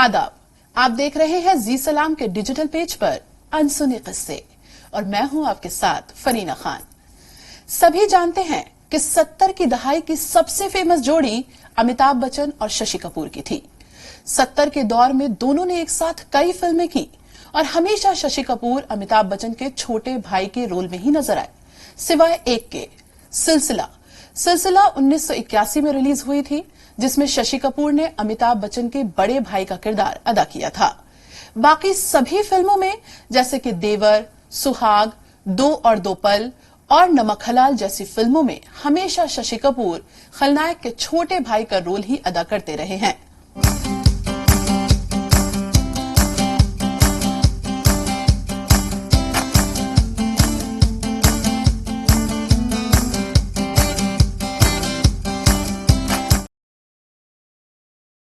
आदाब, आप देख रहे हैं जी सलाम के डिजिटल पेज पर अनसुने किस्से और मैं हूं आपके साथ फरीना खान। सभी जानते हैं कि 70 की दहाई की सबसे फेमस जोड़ी अमिताभ बच्चन और शशि कपूर की थी। 70 के दौर में दोनों ने एक साथ कई फिल्में की और हमेशा शशि कपूर अमिताभ बच्चन के छोटे भाई के रोल में ही नजर आए, सिवाय एक के, सिलसिला 1981 में रिलीज हुई थी, जिसमें शशि कपूर ने अमिताभ बच्चन के बड़े भाई का किरदार अदा किया था। बाकी सभी फिल्मों में जैसे कि देवर, सुहाग, दो और दो पल और नमक हलाल जैसी फिल्मों में हमेशा शशि कपूर खलनायक के छोटे भाई का रोल ही अदा करते रहे हैं।